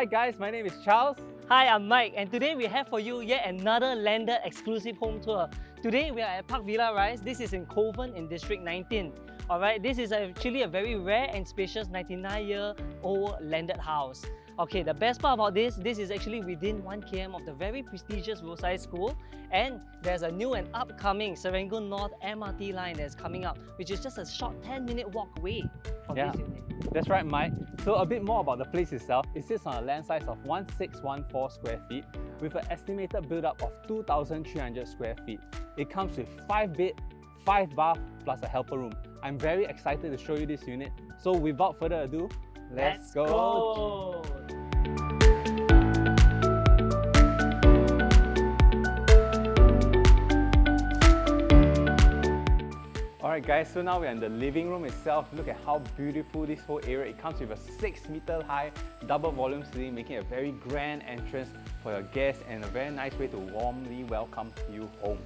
Hi guys, my name is Charles. Hi, I'm Mike, and today we have for you yet another landed exclusive home tour. Today we are at Park Villa Rise. This is in Kovan in District 19. Alright, this is actually a very rare and spacious 99-year-old landed house. Okay, the best part about this is actually within 1 km of the very prestigious Rosyth School, and there's a new and upcoming Serangoon North MRT line that's coming up, which is just a short 10-minute walk away from this unit. That's right, Mike. So a bit more about the place itself. It sits on a land size of 1614 square feet with an estimated build-up of 2,300 square feet. It comes with 5 bed, 5 bath plus a helper room. I'm very excited to show you this unit. So without further ado, let's go! Alright guys, so now we're in the living room itself. Look at how beautiful this whole area. It comes with a 6-meter high double volume ceiling, making a very grand entrance for your guests and a very nice way to warmly welcome you home.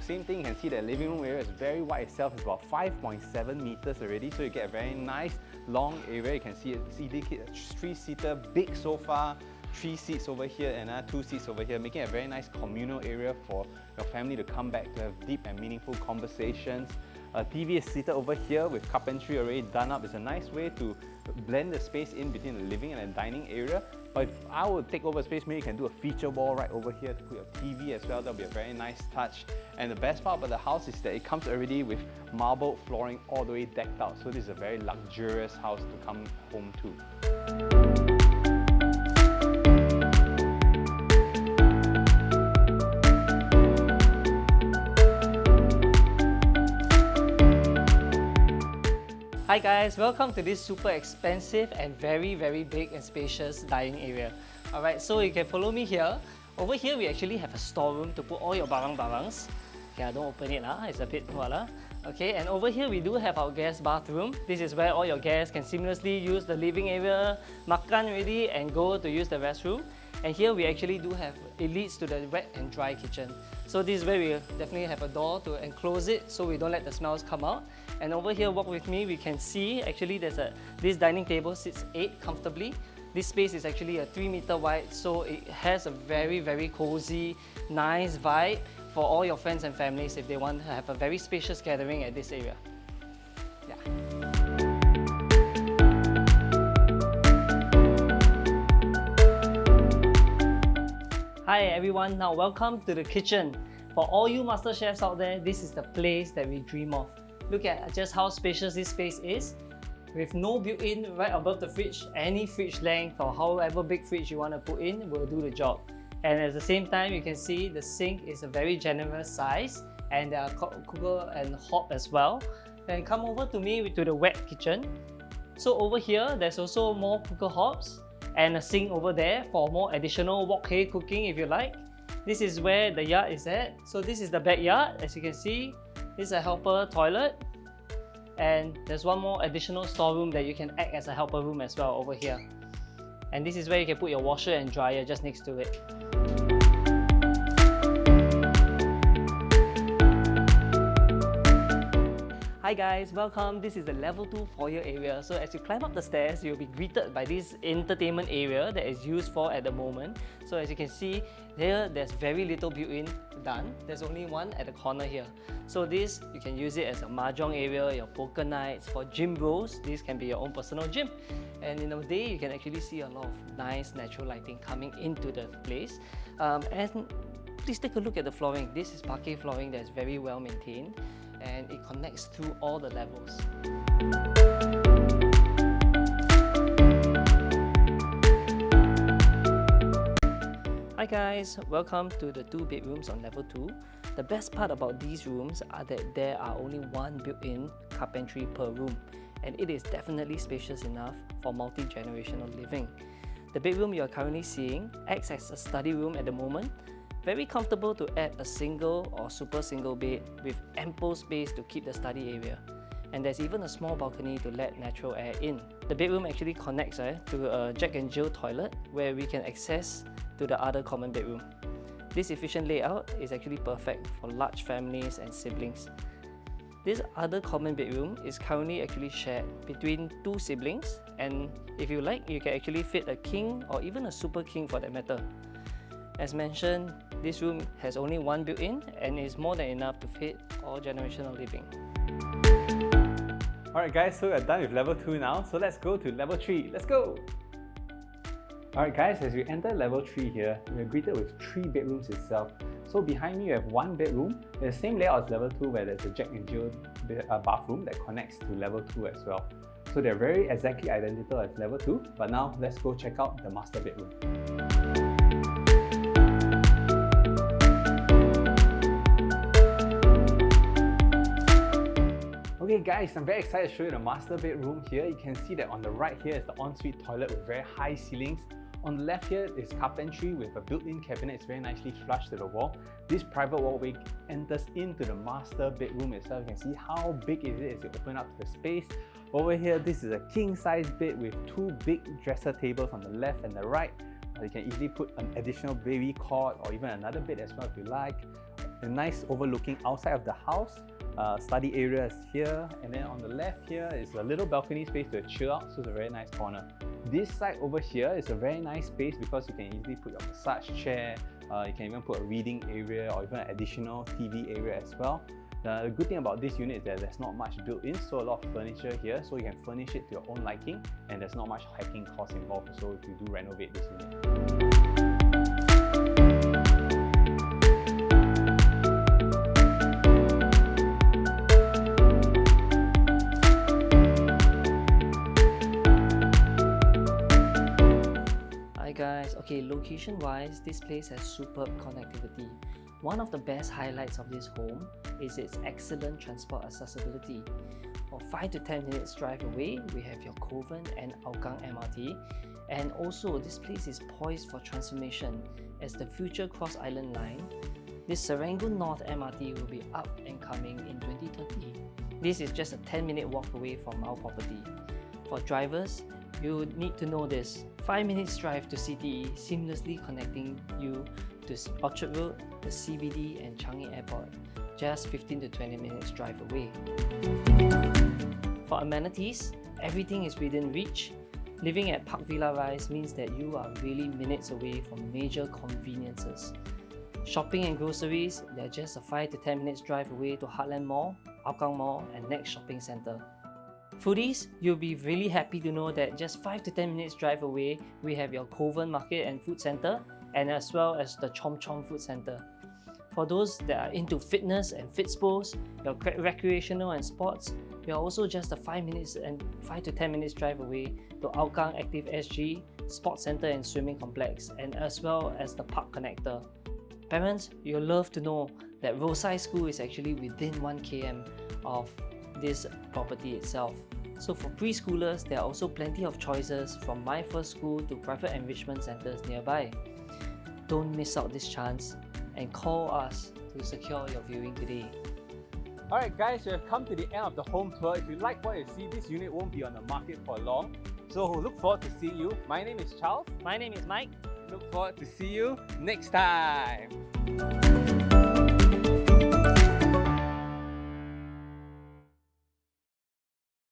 Same thing, you can see the living room area is very wide itself. It's about 5.7 meters already, so you get a very nice long area. You can see a 3-seater big sofa, 3 seats over here and 2 seats over here, making a very nice communal area for your family to come back to have deep and meaningful conversations. A TV is seated over here with carpentry already done up. It's a nice way to blend the space in between the living and the dining area. But if I would take over space, maybe you can do a feature wall right over here to put your TV as well. That'll be a very nice touch. And the best part about the house is that it comes already with marble flooring all the way decked out. So this is a very luxurious house to come home to. Hi guys, welcome to this super expensive and very big and spacious dining area. Alright, so you can follow me here. Over here we actually have a storeroom to put all your barang-barangs. Okay, don't open it, it's a bit voila. Okay, and over here we do have our guest bathroom. This is where all your guests can seamlessly use the living area, makan ready and go to use the restroom. And here we actually do have, it leads to the wet and dry kitchen. So this is where we definitely have a door to enclose it so we don't let the smells come out. And over here, walk with me, we can see actually this dining table sits 8 comfortably. This space is actually a 3-meter wide, so it has a very cozy, nice vibe for all your friends and families if they want to have a very spacious gathering at this area. Yeah. Hi everyone, now welcome to the kitchen. For all you master chefs out there, this is the place that we dream of. Look at just how spacious this space is. With no built-in right above the fridge, any fridge length or however big fridge you want to put in will do the job. And at the same time, you can see the sink is a very generous size and there are cooker and hob as well. Then come over to me to the wet kitchen. So over here, there's also more cooker hobs and a sink over there for more additional wok-hei cooking if you like. This is where the yard is at. So this is the backyard. As you can see, this is a helper toilet. And there's one more additional storeroom that you can act as a helper room as well over here. And this is where you can put your washer and dryer just next to it. Hi guys, welcome. This is the level 2 foyer area. So as you climb up the stairs, you'll be greeted by this entertainment area that is used for at the moment. So as you can see, there's very little built-in done. There's only one at the corner here. So this, you can use it as a mahjong area, your poker nights. For gym bros, this can be your own personal gym. And in the day, you can actually see a lot of nice natural lighting coming into the place. And please take a look at the flooring. This is parquet flooring that's very well maintained, and it connects through all the levels. Hi guys, welcome to the 2 bedrooms on level 2. The best part about these rooms are that there are only 1 built-in carpentry per room, and it is definitely spacious enough for multi-generational living. The bedroom you are currently seeing acts as a study room at the moment. Very comfortable to add a single or super single bed with ample space to keep the study area. And there's even a small balcony to let natural air in. The bedroom actually connects to a Jack and Jill toilet where we can access to the other common bedroom. This efficient layout is actually perfect for large families and siblings. This other common bedroom is currently actually shared between two siblings, and if you like, you can actually fit a king or even a super king for that matter. As mentioned, this room has only one built-in and is more than enough to fit all generational living. Alright guys, so we're done with level 2 now, so let's go to level 3. Let's go! Alright guys, as we enter level 3 here, we are greeted with 3 bedrooms itself. So behind me you have 1 bedroom, the same layout as level 2 where there's a Jack and Jill bathroom that connects to level 2 as well. So they're very exactly identical as level 2, but now let's go check out the master bedroom. Okay guys, I'm very excited to show you the master bedroom here. You can see that on the right here is the ensuite toilet with very high ceilings. On the left here is carpentry with a built-in cabinet. It's very nicely flush to the wall. This private walkway enters into the master bedroom itself. You can see how big it is as you open up the space. Over here, this is a king-size bed with 2 big dresser tables on the left and the right. You can easily put an additional baby cot or even another bed as well if you like. A nice overlooking outside of the house. Study area is here, and then on the left here is a little balcony space to chill out, so it's a very nice corner. This side over here is a very nice space because you can easily put your massage chair, you can even put a reading area or even an additional TV area as well. The good thing about this unit is that there's not much built in, so a lot of furniture here, so you can furnish it to your own liking, and there's not much hacking cost involved also if you do renovate this unit. Guys, okay, location wise, this place has superb connectivity. One of the best highlights of this home is its excellent transport accessibility. For 5 to 10 minutes drive away, we have your Kovan and Hougang MRT, and also this place is poised for transformation as the future Cross Island line. This Serangoon North MRT will be up and coming in 2030. This is just a 10-minute walk away from our property. For drivers, you need to know this. 5 minutes drive to CTE, seamlessly connecting you to Orchard Road, the CBD and Changi Airport, just 15 to 20 minutes drive away. For amenities, everything is within reach. Living at Park Villa Rise means that you are really minutes away from major conveniences. Shopping and groceries, they're just a 5 to 10 minutes drive away to Heartland Mall, Hougang Mall and Next Shopping Centre. Foodies, you'll be really happy to know that just 5 to 10 minutes drive away, we have your Kovan Market and Food Centre, and as well as the Chom Chom Food Centre. For those that are into fitness and fitspos, your recreational and sports, we are also just a 5 to 10 minutes drive away to Hougang Active SG, Sports Centre and Swimming Complex, and as well as the Park Connector. Parents, you'll love to know that Rosyth School is actually within 1 km of this property itself. So for preschoolers, there are also plenty of choices from My First School to private enrichment centres nearby. Don't miss out this chance and call us to secure your viewing today. Alright guys, we have come to the end of the home tour. If you like what you see, this unit won't be on the market for long. So look forward to seeing you. My name is Charles. My name is Mike. Look forward to see you next time.